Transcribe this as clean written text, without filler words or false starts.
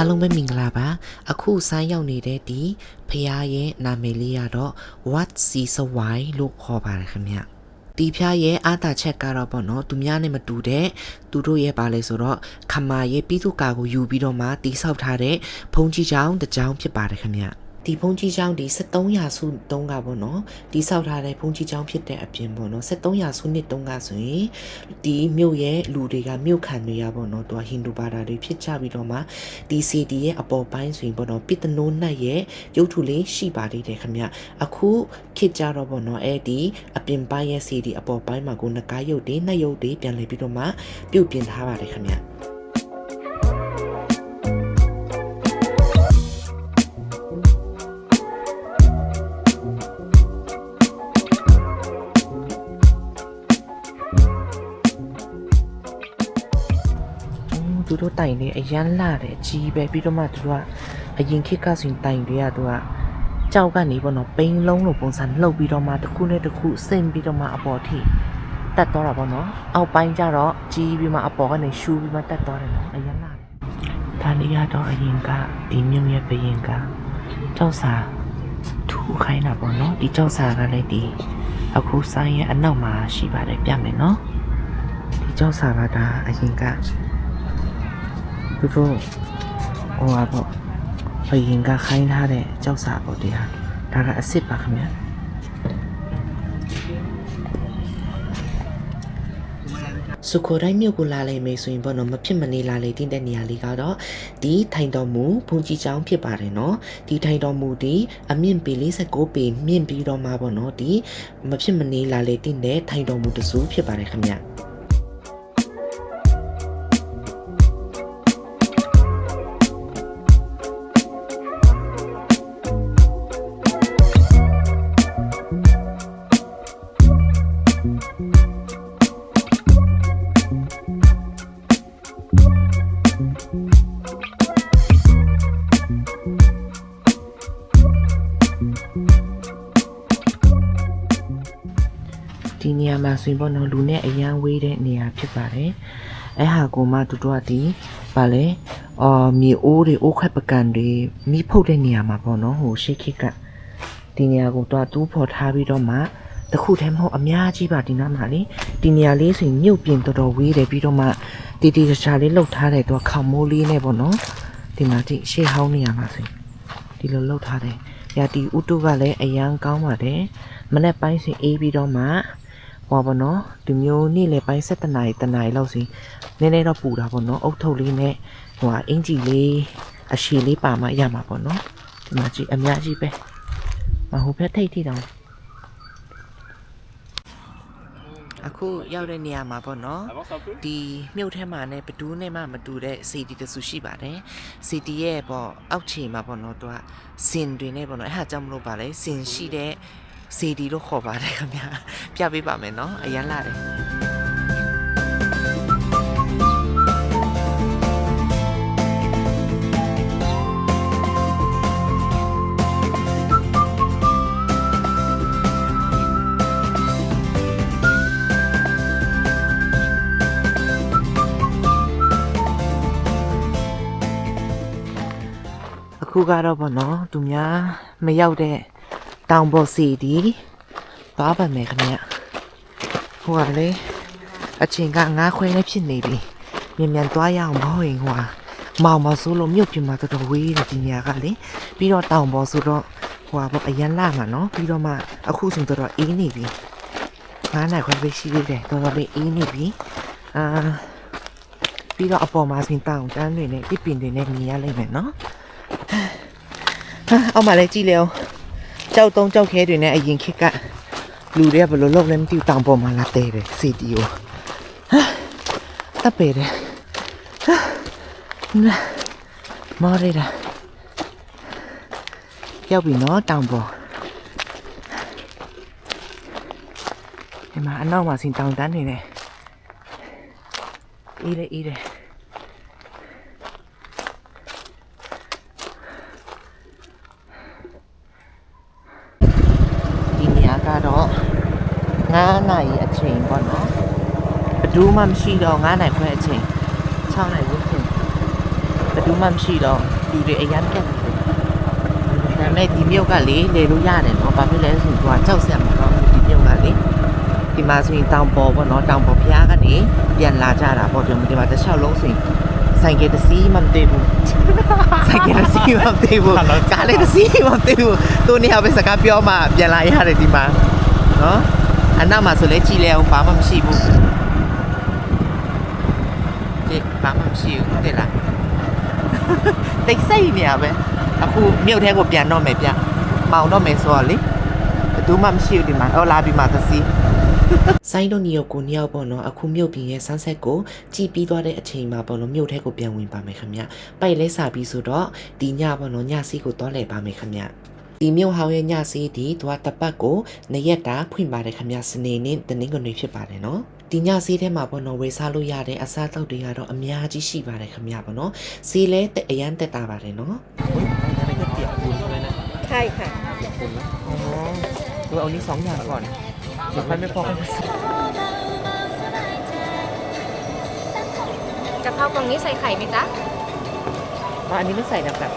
အားလုံးပဲမင်္ဂလာပါအခုဆိုင်းရောက်နေတဲ့ဒီဖះရဲ့နာမည်လေးကတော့ What Sees Why လို့ခေါ်ပါတယ်ခင်ဗျဒီဖះရဲ့အာသာချက်ကတော့ပေါ့နော်သူများနဲ့မတူတဲ့သူတို့ရဲ့ပါလဲဆိုတော့ခမာရဲ့ပြီးသူကာကိုယူပြီးတော့မှတိဆောက်ထားတဲ့ဘုံကြီးချောင်းတစ်ချောင်းဖြစ်ပါတယ်ခင်ဗျဒီဘုံကြီးချောင်းဒီ73ရာစုတုန်းကပေါ့နော်ဒီဆောက်ထားတဲ့ဘုံကြီးချောင်းဖြစ်တဲ့အပြင်ပေါ့နော်73ရာစုနှစ်တုန်းကဆိုရင်ဒီမြို့ရဲ့လူတွေကမြို့ခံတွေရပေါ့နော်သူကဟိန္ဒူဘာသာတွေဖြစ်ကြပြီးတော့မှဒီစီတီရဲ့အပေါ်ပိုင်းဆိုရင်ပေါ့နော်ပိတနိုးနတ်ရဲ့ရုပ်ထုလေးရှိပါသေးတယ်ခင်ဗျအခုခေတ်ကြတော့ပေါ့နော်အဲ့ဒီအပြင်ပိုင်းရဲ့စီတီအပေါ်ပိုင်းမှာကိုနဂါးရုပ်တွေနှက်ရုပ်တွေပြန်လည်ပြီးတော့မှပြုတ်ပြင်ထားပါတယ်ခင်ဗျသူတို့တိုင်နေအရန်လာတယ်အကြီးပဲပြီးတော့မှသူကအရင်ခေတ်ကဆိုရင်တိုင်တွေကသူကကြောက်ကနေပေါ့နော်ပိန်လုံးလိုပုံစံလှုပ်ပြီးတော့မှတစ်ခုနဲ့တစ်ခုဆင်ပြီးတော့မှအပေါ်ထိတက်သွားတာပေါ့နော်အောက်ပိုင်းကျတော့ကြီးပြီးမှအပေါ်ကနေရှူပြီးမှတက်သွားတယ်နော်အရန်လာတယ်ဒါလေးကတော့အရင်ကဒီမြို့ရဲ့ဘရင်ကကြောက်စာထူခိုင်းတာပေါ့နော်ဒီကြောက်စာကလည်းဒီအခုဆိုင်ရဲ့အနောက်မှာရှိပါတယ်ပြမယ်နော်ဒီကြောက်စာကဒါအရင်ကသူတို့ဟိုပါပေါ့ဘရင်ကခိုင်းထားတဲ့ကြောက်စာပေါ့တရားဒါကအစ်စ်ပါခင်ဗျာစုခိုတိုင်းမြို့ကိုလာလိမ့်မယ်ဆိုရင်ပေါ့နော်မဖြစ်မနေလာလေတင်းတဲ့နေရာလေးကတော့ဒီထိုင်တော်မူဘုံကြီးကျောင်းဖြစ်ပါတယ်နော်ဒီထိုင်တော်မူဒီအမြင့်ပေ49ပေမြင့်ပြီးတော့မှပေါ့နော်ဒီမဖြစ်မနေလာလေတင်းတဲ့ထိုင်တော်မူတစုဖြစ်ပါတယ်ခင်ဗျာဒီနေရာမှာဆိုရင်ပေါ့နော်လူနဲ့အရန်ဝေးတဲ့နေရာဖြစ်ပါတယ်အဲဟာကိုမှတူတော့ဒီဗာလဲမြေအိုးတွေအိုးခွက်ပကံတွေမိဖုတ်တဲ့နေရာမှာပေါ့နော်ဟိုရှေ့ခေတ်ကဒီနေရာကိုတော့တူးဖော်ထားပြီးတော့မှတခုတည်းမဟုတ်အများကြီးပါဒီနားမှာလေဒီနေရာလေးဆိုရင်မြုပ်ပြင်တော်တော်ဝေးတယ်ပြီးတော့မှတီတီချာလေးလှုပ်ထားတယ်သူကခေါင်မိုးလေးနဲ့ပေါ့နော်ဒီမှာဒီရှေ့ဟောင်းနေရာမှာဆိုရင်ဒီလိုလှုပ်ထားတယ်ရာတီဥတုကလည်းအရန်ကောင်းပါတယ်မနေ့ပိုင်းဆိုအေးပြီးတော့မှဟောပါနော်ဒီမျိုးနေ့လေပိုင်း7 နာရီလောက်စီနည်းနည်းတော့ပူတာပေါ့နော်အုတ်ထုပ်လေးနဲ့ဟိုအင်ဂျီလေးအရှည်လေးပါမှရမှာပေါ့နော်ဒီမှာကြည့်အများကြီးပဲမဟုတ်ဖက်ထိတ်ထိတောင်အခုရောက်တဲ့နေရာမှာပေါ့နော်ဒီမြုပ်ထဲမှာနဲ့ဘဒူးနဲ့မှမတူတဲ့စီတီတဆူရှိပါတယ်စီတီရဲ့ပေါ့အောက်ခြေမှာပေါ့နော်သူကစင်တွေနဲ့ပေါ့နော်အဲ့ဟာကြောင့်မလို့ပါလေစင်ရှိတဲ့စီဒီလို့ခေါ်ပါတယ်ခင်ဗျာပြပေးပါမယ်နော်အရန်လာတယ်အခုကတော့ပေါ့နော်သူများမရောက်တဲ့တောင်ပေါ်စီဒီသွားပါမယ်ခင်ဗျဟိုကလေအချိန်က9 ခွဲနဲ့ဖြစ်နေပြီမြန်သွားရအောင်မဟုတ်ရင်ဟိုမောင်မဆိုးလို့မြုပ်ပြမှာတော်တော်ဝေးတယ်ဒီနေရာကလေပြီးတော့တောင်ပေါ်ဆိုတော့ဟိုပေါ့အရန်လာမှာနော်ပြီးတော့မှအခုဆိုတော်တော်အေးနေပြီ9 နာရီခွဲပဲရှိသေးတယ်တော်တော်လေးအေးနေပြီပြီးတော့အပေါ်မှာဆိုတောင်တန်းတွေနဲ့ပြပင်တွေနဲ့မြင်ရလိမ့်မယ်နော်အောက်မှာလည်းကြည့်လေအောင်ကြောက်ကြောက်ခဲတွေနဲ့အရင်ခေတ်ကလူတွေကဘယ်လိုလုပ်လဲမသိဘူးတောင်ပေါ်မှာလာတဲတယ်စီတီကိုတပ်ပေတယ်မော်ရီတာရောက်ပြီနော်တောင်ပေါ်ဒီမှာအနောက်မှာစင်တောင်တန်းနေတယ်အေးတယ်ကတော့9 နာရီအချိန်ပေါ့နော်ဘဒူးမှမရှိတော့9 နာရီခွဲအချိန်6 နာရီဝန်းကျင်ဘ တူမှမရှိတော့လူတွေအရင်ပြတ်တယ်ဒါပေမဲ့ဒီမြို့ကလေလေလို့ရတယ်နော်ဘာဖြစ်လဲဆိုတော့ကြောက်စရာမကောင်းဘူးဒီမြို့ကလေဒီမှာဆိုရင်တောင်ပေါ်ပေါ့နော်တောင်ပေါ်ဖျားကနေပြန်လာကြတာပေါ့ဒီမှာတစ်လျှောက်လုံးဆိုရင်ဆိုင်ကတစ်စီးမှမသိဘူးဆိုင်ကတစ်စီးမှမသိဘူးကားလေးတစ်စီးမှမသိဘူးသူနေရာပဲစကားပြောမှပြန်လာရတယ်ဒီမှာနော်အနောက်မှာဆိုလဲကြည်လဲအောင်ဘာမှမရှိဘူးဒီဘာမှမရှိဘူးတဲ့လားတိတ်ဆိတ်နေရပဲအခုမြို့ထဲကိုပြန်တော့မယ်ဗျမောင်တော့မယ်ဆိုတော့လေဘယ်သူမှမရှိဘူးဒီမှာအော်လာပြီးမှသစီဆိုင်တို့ညီကိုနှစ်ယောက်ပေါ့နော်အခုမြို့ပြင်ရဲ့ဆန်းဆက်ကိုကြည်ပြီးသွားတဲ့အချိန်မှာပေါ့နော်မြို့ထဲကိုပြန်ဝင်ပါမယ်ခင်ဗျပိုက်လဲစာပြီးဆိုတော့ဒီညပေါ့နော်ညစီကိုတော့လဲပါမယ်ခင်ဗျဒီမြို့ဟောင်းရဲ့ညစီဒီသူကတပတ်ကို2ရက်တာဖွင့်ပါတယ်ခင်ဗျစနေနေ့တနင်္ဂနွေဖြစ်ပါတယ်နော်ဒီညစီးထဲမှာပေါ့နော်ဝေစားလို့ရတဲ့အစားအသောက်တွေကတော့အများကြီးရှိပါတယ်ခင်ဗျပေါ့နော်ဈေးလဲအရန်တက်တာပါတယ်နော်ใช่ค่ะ ตัวเอานี้2อย่างก่อนเดี๋ยวค่อยไม่พอกัน กะเพรากล่องนี้ใส่ไข่ไหมจ๊ะ อันนี้ไม่ใส่แบบ